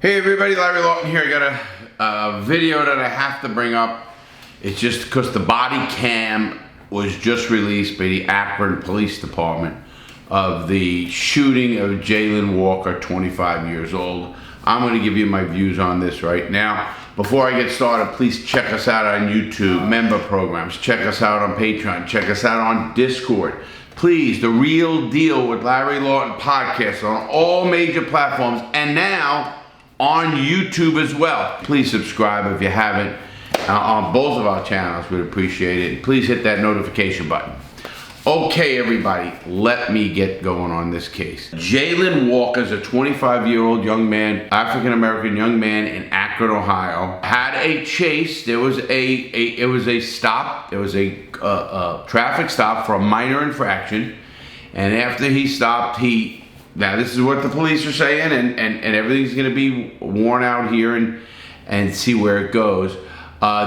Hey everybody, Larry Lawton here. I got a video that I have to bring up. It's just because the body cam was just released by the Akron Police Department of the shooting of Jayland Walker, 25 years old. I'm going to give you my views on this right now. Before I get started, please check us out on YouTube, member programs. Check us out on Patreon. Check us out on Discord. Please, The Real Deal with Larry Lawton podcast on all major platforms and now on YouTube as well. Please subscribe if you haven't on both of our channels. We'd appreciate it. Please hit that notification button. Okay, everybody, let me get going on this case. Jayland Walker is a 25-year-old young man, African-American young man in Akron, Ohio. Had a chase. There was a stop. There was a traffic stop for a minor infraction. And after he stopped, now this is what the police are saying, and everything's gonna be worn out here and see where it goes.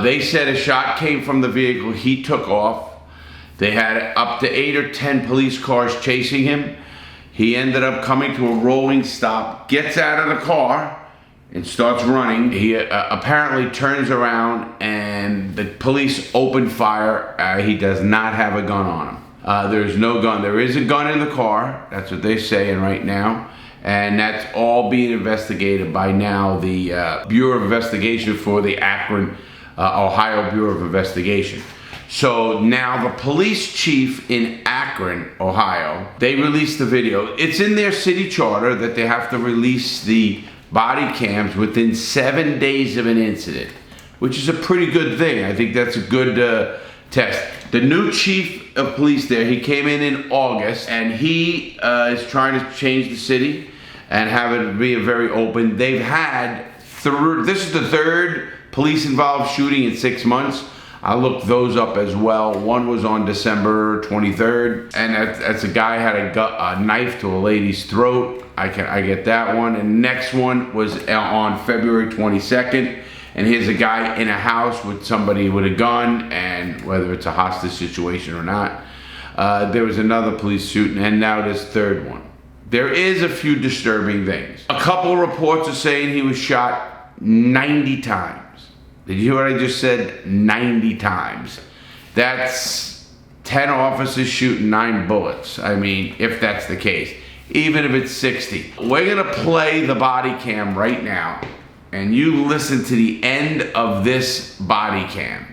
They said a shot came from the vehicle. He took off. They had up to 8 or 10 police cars chasing him. He ended up coming to a rolling stop, gets out of the car and starts running. He apparently turns around and the police open fire. He does not have a gun on him. There's no gun. There is a gun in the car. That's what they're saying right now. And that's all being investigated by now the Bureau of Investigation for the Akron, Ohio Bureau of Investigation. So now the police chief in Akron, Ohio, they released the video. It's in their city charter that they have to release the body cams within 7 days of an incident, which is a pretty good thing. I think that's a good test. The new chief of police there, he came in August, and he is trying to change the city and have it be a very open. They've had, this is the third police-involved shooting in 6 months. I looked those up as well. One was on December 23rd, and that's a guy had a knife to a lady's throat. I get that one. And next one was on February 22nd, and here's a guy in a house with somebody with a gun, and whether it's a hostage situation or not. There was another police shooting, and now this third one. There is a few disturbing things. A couple reports are saying he was shot 90 times. Did you hear what I just said? 90 times. That's 10 officers shooting 9 bullets. I mean, if that's the case. Even if it's 60. We're gonna play the body cam right now, and you listen to the end of this body cam.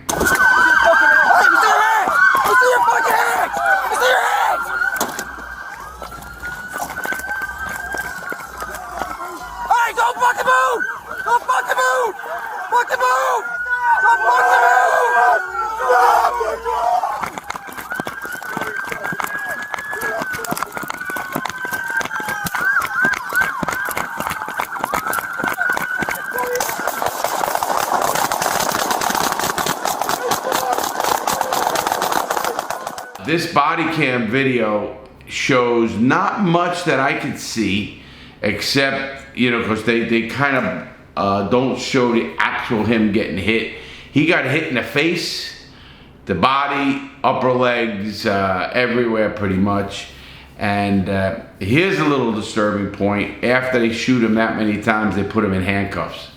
This body cam video shows not much that I could see, except, you know, because they kind of don't show the actual him getting hit. He got hit in the face, the body, upper legs, everywhere pretty much. And here's a little disturbing point. After they shoot him that many times, they put him in handcuffs.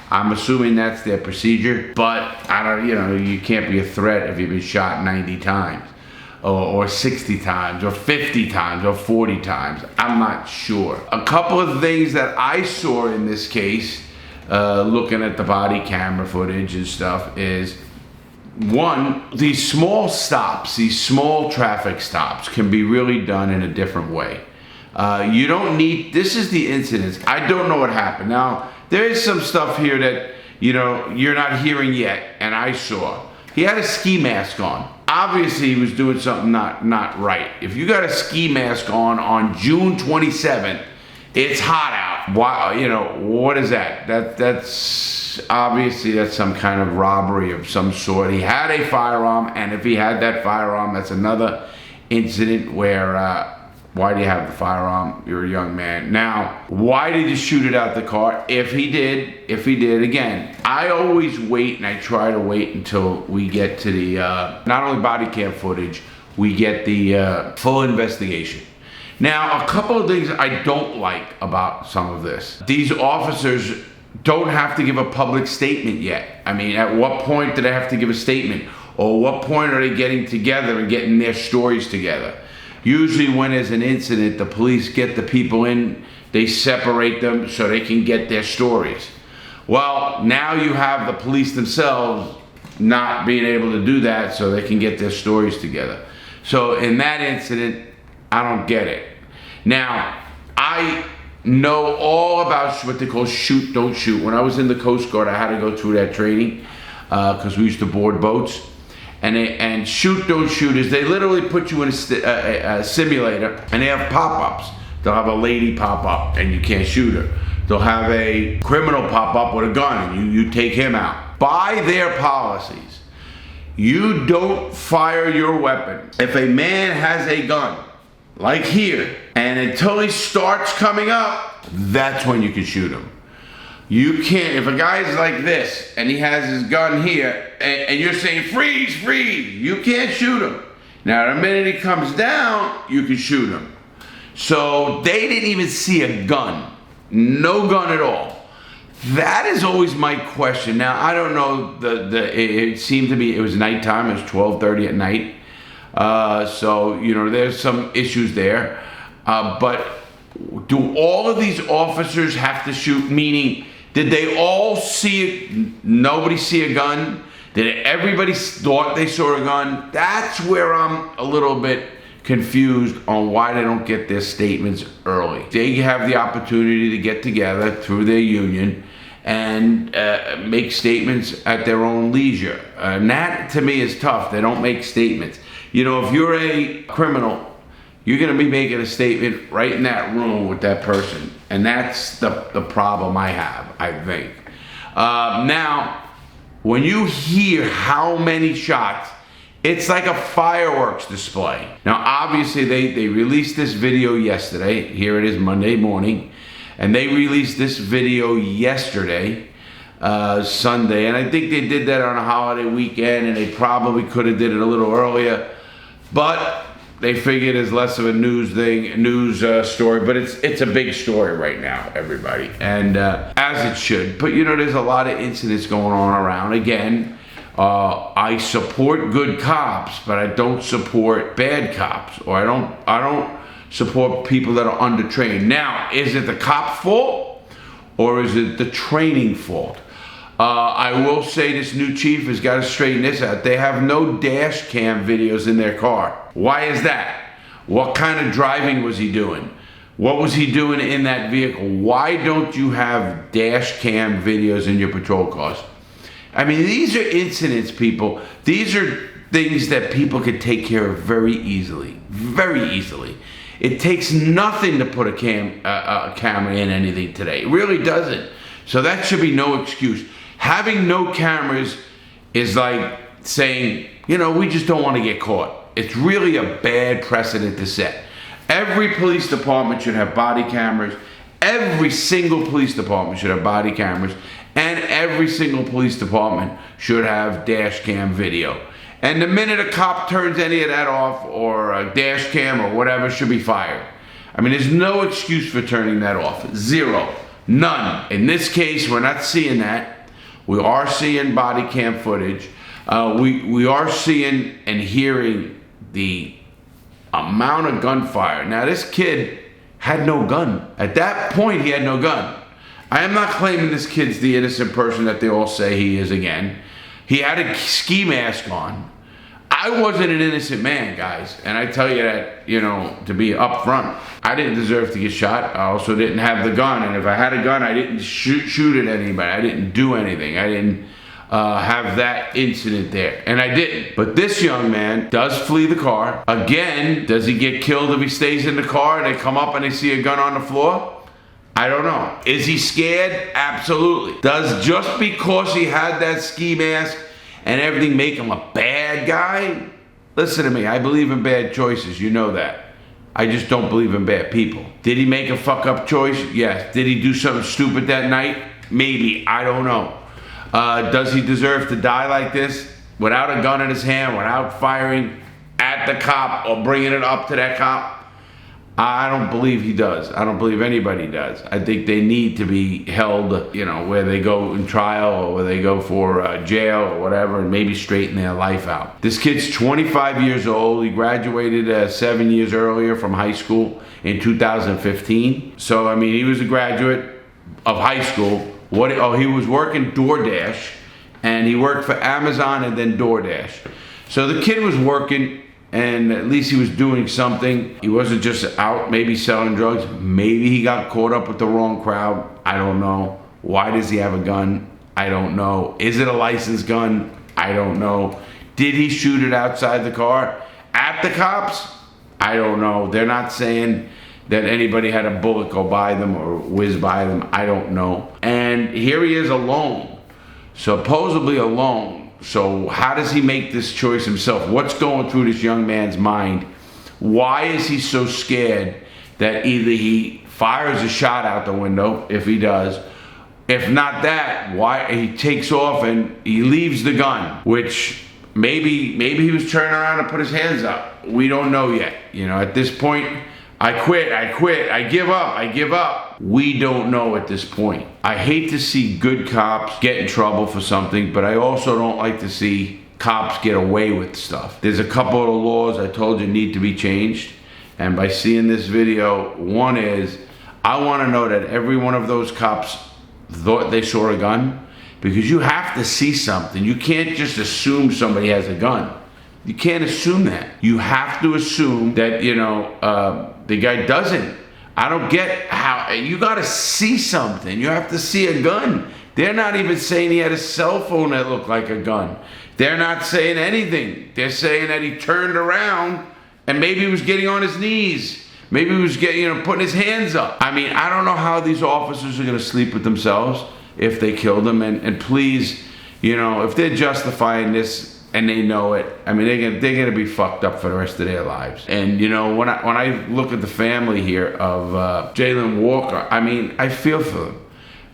I'm assuming that's their procedure, but I don't, you know, you can't be a threat if you've been shot 90 times. Or 60 times, or 50 times, or 40 times. I'm not sure. A couple of things that I saw in this case, looking at the body camera footage and stuff, is one, these small stops, these small traffic stops can be really done in a different way. You don't need, this is the incidents. I don't know what happened. Now, there is some stuff here that, you know, you're not hearing yet, and I saw. He had a ski mask on. Obviously, he was doing something not right. If you got a ski mask on June 27th, it's hot out. Why, you know, what is that? That's obviously that's some kind of robbery of some sort. He had a firearm, and if he had that firearm, that's another incident where, why do you have the firearm? You're a young man. Now, why did you shoot it out the car? If he did, again, I always wait, and I try to wait until we get to the, not only body cam footage, we get the full investigation. Now, a couple of things I don't like about some of this. These officers don't have to give a public statement yet. I mean, at what point do they have to give a statement? Or what point are they getting together and getting their stories together? Usually when there's an incident, the police get the people in, they separate them so they can get their stories. Well, now you have the police themselves not being able to do that so they can get their stories together. So in that incident, I don't get it. Now, I know all about what they call shoot, don't shoot. When I was in the Coast Guard, I had to go through that training because we used to board boats. And shoot, don't shoot is they literally put you in a simulator and they have pop-ups. They'll have a lady pop up and you can't shoot her. They'll have a criminal pop up with a gun and you take him out. By their policies, you don't fire your weapon. If a man has a gun, like here, and until he starts coming up, that's when you can shoot him. You can't, if a guy's like this and he has his gun here and you're saying freeze, freeze, you can't shoot him. Now the minute he comes down, you can shoot him. So they didn't even see a gun, no gun at all. That is always my question. Now I don't know, it seemed to be, it was nighttime, it was 12:30 at night. So, you know, there's some issues there. But do all of these officers have to shoot? Meaning, did they all see it? Nobody see a gun? Did everybody thought they saw a gun? That's where I'm a little bit confused on why they don't get their statements early. They have the opportunity to get together through their union and make statements at their own leisure. And that to me is tough. They don't make statements. You know, if you're a criminal, you're gonna be making a statement right in that room with that person. And that's the problem I have, I think. Now, when you hear how many shots, it's like a fireworks display. Now, obviously they released this video yesterday. Here it is Monday morning. And they released this video yesterday, Sunday. And I think they did that on a holiday weekend and they probably could have did it a little earlier. But they figured it's less of a news story, but it's a big story right now, everybody, and as it should. But you know, there's a lot of incidents going on around. Again, I support good cops, but I don't support bad cops, or I don't support people that are undertrained. Now, is it the cop fault, or is it the training fault? I will say this new chief has got to straighten this out. They have no dash cam videos in their car. Why is that? What kind of driving was he doing? What was he doing in that vehicle? Why don't you have dash cam videos in your patrol cars? I mean, these are incidents, people. These are things that people could take care of very easily. Very easily. It takes nothing to put a camera in anything today. It really doesn't. So that should be no excuse. Having no cameras is like saying, you know, we just don't want to get caught. It's really a bad precedent to set. Every police department should have body cameras. Every single police department should have body cameras. And every single police department should have dash cam video. And the minute a cop turns any of that off, or a dash cam or whatever, should be fired. I mean, there's no excuse for turning that off. Zero. None. In this case, we're not seeing that. We are seeing body cam footage. We are seeing and hearing the amount of gunfire. Now, this kid had no gun. At that point, he had no gun. I am not claiming this kid's the innocent person that they all say he is again. He had a ski mask on. I wasn't an innocent man, guys. And I tell you that, you know, to be upfront. I didn't deserve to get shot. I also didn't have the gun. And if I had a gun, I didn't shoot at anybody. I didn't do anything. I didn't have that incident there. And I didn't. But this young man does flee the car. Again, does he get killed if he stays in the car and they come up and they see a gun on the floor? I don't know. Is he scared? Absolutely. Does just because he had that ski mask and everything make him a bad guy? Listen to me, I believe in bad choices, you know that. I just don't believe in bad people. Did he make a fuck up choice? Yes. Did he do something stupid that night? Maybe, I don't know. Does he deserve to die like this? Without a gun in his hand, without firing at the cop or bringing it up to that cop? I don't believe he does. I don't believe anybody does. I think they need to be held, you know, where they go in trial or where they go for jail or whatever, and maybe straighten their life out. This kid's 25 years old. He graduated 7 years earlier from high school in 2015. So, I mean, he was a graduate of high school. He was working DoorDash, and he worked for Amazon and then DoorDash. So the kid was working, and at least he was doing something. He wasn't just out maybe selling drugs. Maybe he got caught up with the wrong crowd. I don't know. Why does he have a gun? I don't know. Is it a licensed gun? I don't know. Did he shoot it outside the car at the cops? I don't know. They're not saying that anybody had a bullet go by them or whiz by them. I don't know. And here he is alone, supposedly alone. So how does he make this choice himself? What's going through this young man's mind? Why is he so scared that either he fires a shot out the window, if he does, if not that, why he takes off and he leaves the gun, which maybe he was turning around and put his hands up. We don't know yet. You know, at this point, I quit, I give up. We don't know at this point. I hate to see good cops get in trouble for something, but I also don't like to see cops get away with stuff. There's a couple of the laws I told you need to be changed, and by seeing this video, one is, I want to know that every one of those cops thought they saw a gun, because you have to see something. You can't just assume somebody has a gun. You can't assume that. You have to assume that, you know, the guy doesn't. I don't get how, you gotta see something. You have to see a gun. They're not even saying he had a cell phone that looked like a gun. They're not saying anything. They're saying that he turned around and maybe he was getting on his knees. Maybe he was getting, you know, putting his hands up. I mean, I don't know how these officers are gonna sleep with themselves if they killed him. And please, you know, if they're justifying this, and they know it, I mean, they're gonna be fucked up for the rest of their lives. And you know, when I look at the family here of Jayland Walker, I mean, I feel for them.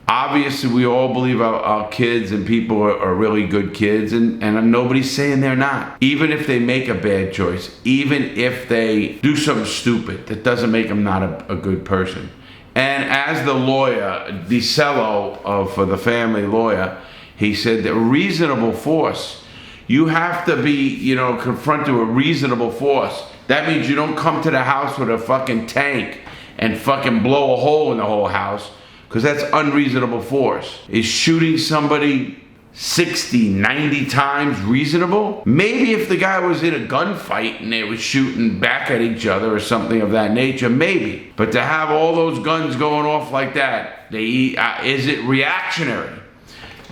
Obviously, we all believe our kids and people are really good kids, and nobody's saying they're not. Even if they make a bad choice, even if they do something stupid, that doesn't make them not a good person. And as the lawyer, DiCello, for the family lawyer, he said that reasonable force, you have to be, you know, confronted with reasonable force. That means you don't come to the house with a fucking tank and fucking blow a hole in the whole house, because that's unreasonable force. Is shooting somebody 60, 90 times reasonable? Maybe if the guy was in a gunfight and they were shooting back at each other or something of that nature, maybe. But to have all those guns going off like that, is it reactionary?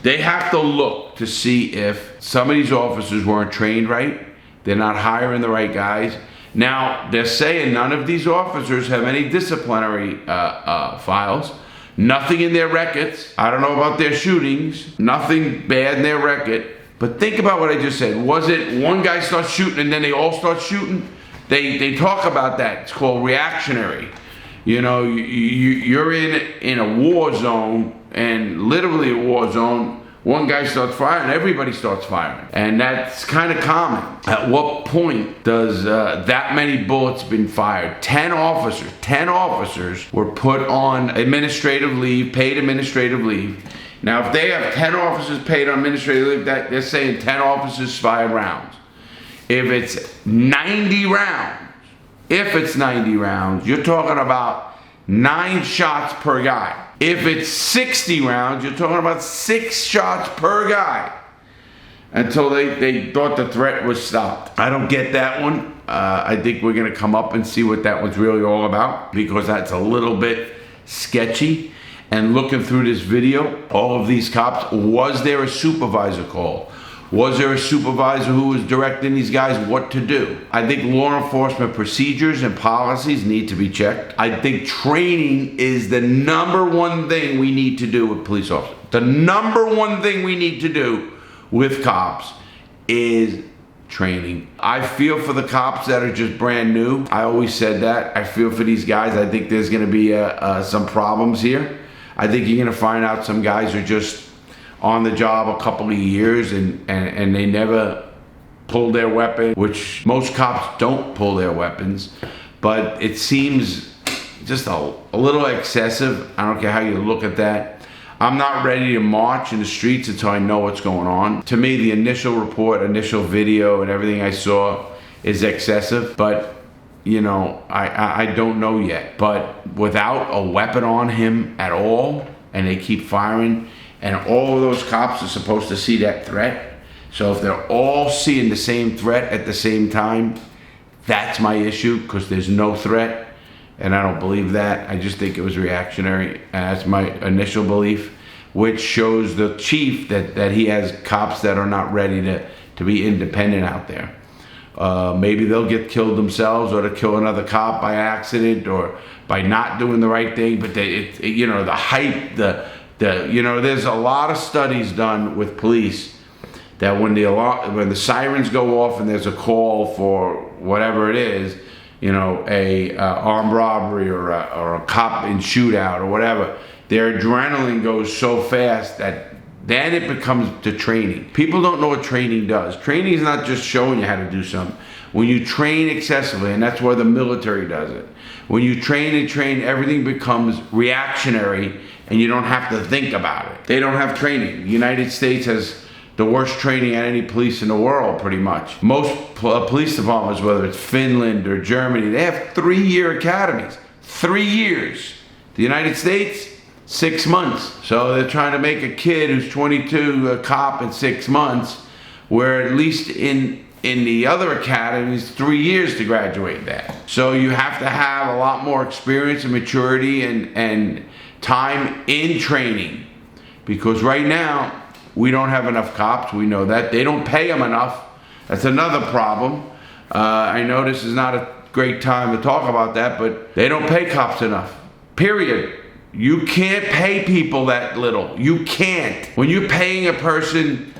They have to look to see if some of these officers weren't trained right. They're not hiring the right guys. Now, they're saying none of these officers have any disciplinary files. Nothing in their records. I don't know about their shootings. Nothing bad in their record. But think about what I just said. Was it one guy starts shooting and then they all start shooting? They talk about that. It's called reactionary. You know, you're in a war zone, and literally a war zone. One guy starts firing, everybody starts firing. And that's kind of common. At what point does that many bullets been fired? 10 officers were put on administrative leave, paid administrative leave. Now, if they have 10 officers paid on administrative leave, they're saying 10 officers fired rounds. If it's 90 rounds, you're talking about 9 shots per guy. If it's 60 rounds, you're talking about 6 shots per guy until they thought the threat was stopped. I don't get that one. I think we're gonna come up and see what that one's really all about, because that's a little bit sketchy. And looking through this video, all of these cops, was there a supervisor call? Was there a supervisor who was directing these guys what to do? I think law enforcement procedures and policies need to be checked. I think training is the #1 thing we need to do with police officers. The #1 thing we need to do with cops is training. I feel for the cops that are just brand new. I always said that. I feel for these guys. I think there's gonna be some problems here. I think you're gonna find out some guys are just on the job a couple of years and they never pull their weapon, which most cops don't pull their weapons. but it seems just a little excessive. I don't care how you look at that. I'm not ready to march in the streets until I know what's going on. To me, the initial report, initial video, and everything I saw is excessive, but you know, I don't know yet. But without a weapon on him at all, and they keep firing, and all of those cops are supposed to see that threat. So if they're all seeing the same threat at the same time, that's my issue, because there's no threat, and I don't believe that. I just think it was reactionary, and that's my initial belief, which shows the chief that he has cops that are not ready to be independent out there. Maybe they'll get killed themselves, or to kill another cop by accident, or by not doing the right thing. But you know, the hype, you know, there's a lot of studies done with police that when the sirens go off and there's a call for whatever it is, you know, a armed robbery or a cop in shootout or whatever, their adrenaline goes so fast that then it becomes the training. People don't know what training does. Training is not just showing you how to do something. When you train excessively, and that's why the military does it, when you train and train, everything becomes reactionary and you don't have to think about it. They don't have training. The United States has the worst training at any police in the world, pretty much. Most police departments, whether it's Finland or Germany, they have 3-year academies. 3 years. The United States, 6 months. So they're trying to make a kid who's 22 a cop in 6 months, where at least in the other academies, 3 years to graduate that. So you have to have a lot more experience and maturity and time in training, because right now we don't have enough cops. We know that. They don't pay them enough. That's another problem. I know this is not a great time to talk about that, but they don't pay cops enough, period. You can't pay people that little. You can't. When you're paying a person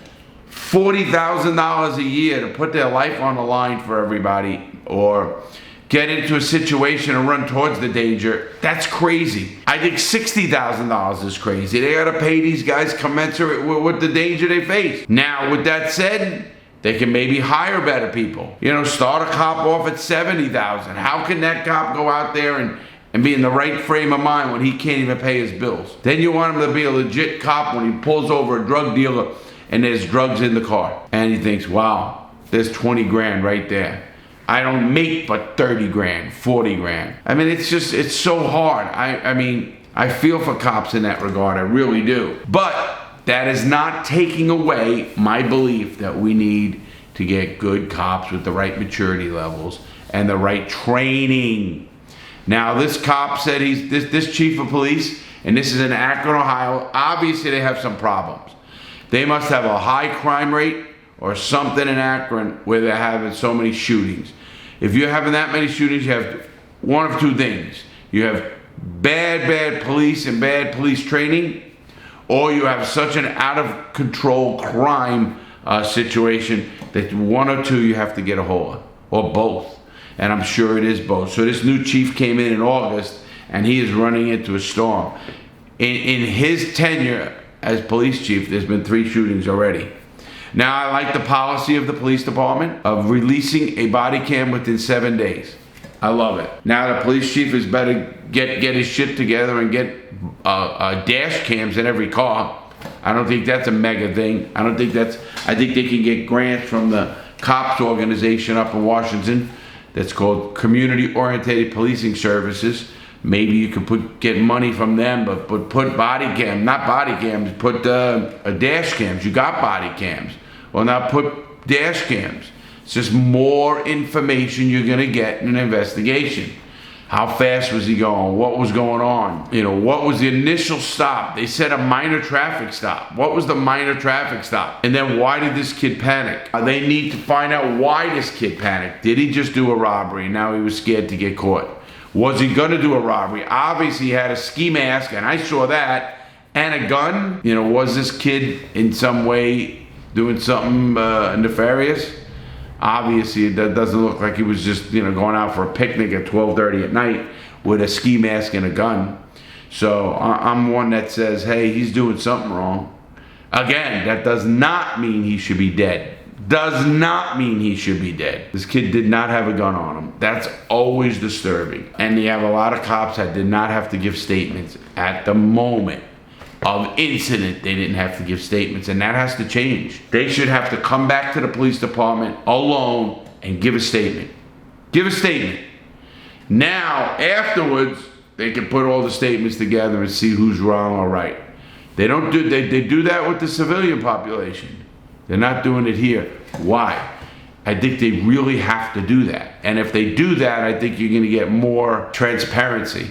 $40,000 a year to put their life on the line for everybody, or get into a situation and run towards the danger, that's crazy. I think $60,000 is crazy. They gotta pay these guys commensurate with the danger they face. Now, with that said, they can maybe hire better people. You know, start a cop off at $70,000. How can that cop go out there and be in the right frame of mind when he can't even pay his bills? Then you want him to be a legit cop when he pulls over a drug dealer and there's drugs in the car. And he thinks, wow, there's 20 grand right there. I don't make but 30 grand, 40 grand. I mean, it's so hard. I mean, I feel for cops in that regard, I really do. But that is not taking away my belief that we need to get good cops with the right maturity levels and the right training. Now, this cop said this chief of police, and this is in Akron, Ohio, obviously they have some problems. They must have a high crime rate or something in Akron where they're having so many shootings. If you're having that many shootings, you have one of two things. You have bad police and bad police training, or you have such an out of control crime situation that one or two you have to get a hold of, or both. And I'm sure it is both. So this new chief came in August, and he is running into a storm. In his tenure as police chief, there's been 3 shootings already. Now, I like the policy of the police department of releasing a body cam within 7 days. I love it. Now the police chief is better get his shit together and get dash cams in every car. I don't think that's a mega thing. I think they can get grants from the cops organization up in Washington that's called Community Oriented Policing Services. Maybe you could get money from them, but put body cams, not body cams, put dash cams. You got body cams. Well, now put dash cams. It's just more information you're gonna get in an investigation. How fast was he going? What was going on? You know, what was the initial stop? They said a minor traffic stop. What was the minor traffic stop? And then why did this kid panic? They need to find out why this kid panicked. Did he just do a robbery and now he was scared to get caught? Was he gonna do a robbery? Obviously he had a ski mask, and I saw that, and a gun. You know, was this kid in some way doing something nefarious? Obviously, that doesn't look like he was just, you know, going out for a picnic at 12:30 at night with a ski mask and a gun. So I'm one that says, hey, he's doing something wrong. Again, that does not mean he should be dead. does not mean he should be dead. This kid did not have a gun on him. That's always disturbing. And you have a lot of cops that did not have to give statements at the moment of incident. They didn't have to give statements, and that has to change. They should have to come back to the police department alone and give a statement. Give a statement. Now, afterwards, they can put all the statements together and see who's wrong or right. They don't do, they do that with the civilian population. They're not doing it here. Why? I think they really have to do that. And if they do that, I think you're gonna get more transparency.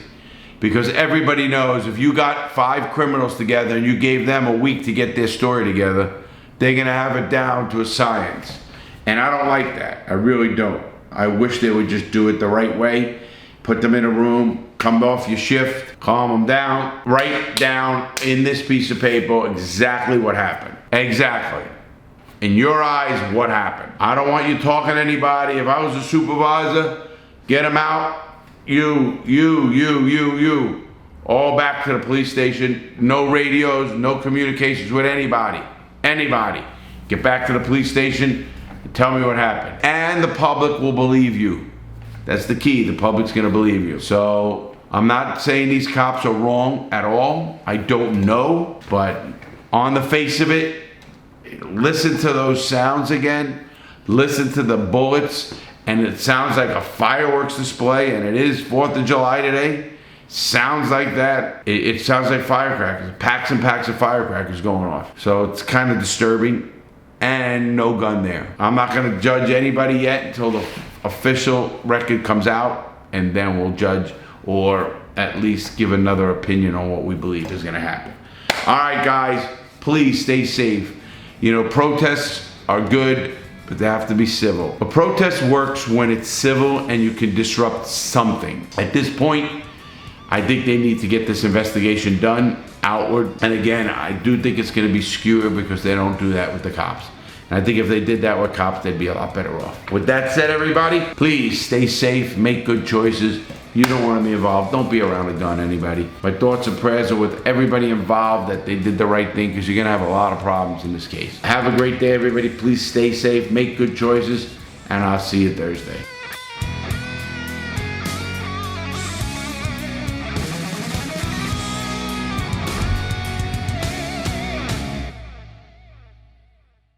Because everybody knows if you got 5 criminals together and you gave them a week to get their story together, they're gonna have it down to a science. And I don't like that, I really don't. I wish they would just do it the right way. Put them in a room, come off your shift, calm them down, write down in this piece of paper exactly what happened. Exactly. In your eyes, what happened. I don't want you talking to anybody. If I was a supervisor, get them out. You. All back to the police station. No radios, no communications with anybody. Anybody. Get back to the police station and tell me what happened. And the public will believe you. That's the key. The public's gonna believe you. So I'm not saying these cops are wrong at all. I don't know, but on the face of it, listen to those sounds again. Listen to the bullets, and it sounds like a fireworks display, and it is 4th of July today. Sounds like that. It sounds like firecrackers. Packs and packs of firecrackers going off. So it's kind of disturbing, and no gun there. I'm not gonna judge anybody yet until the official record comes out, and then we'll judge, or at least give another opinion on what we believe is gonna happen. All right, guys, please stay safe. You know, protests are good, but they have to be civil. A protest works when it's civil and you can disrupt something. At this point, I think they need to get this investigation done outward. And again, I do think it's gonna be skewed because they don't do that with the cops. And I think if they did that with cops, they'd be a lot better off. With that said, everybody, please stay safe, make good choices. You don't want to be involved. Don't be around a gun, anybody. My thoughts and prayers are with everybody involved that they did the right thing, because you're going to have a lot of problems in this case. Have a great day, everybody. Please stay safe, make good choices, and I'll see you Thursday.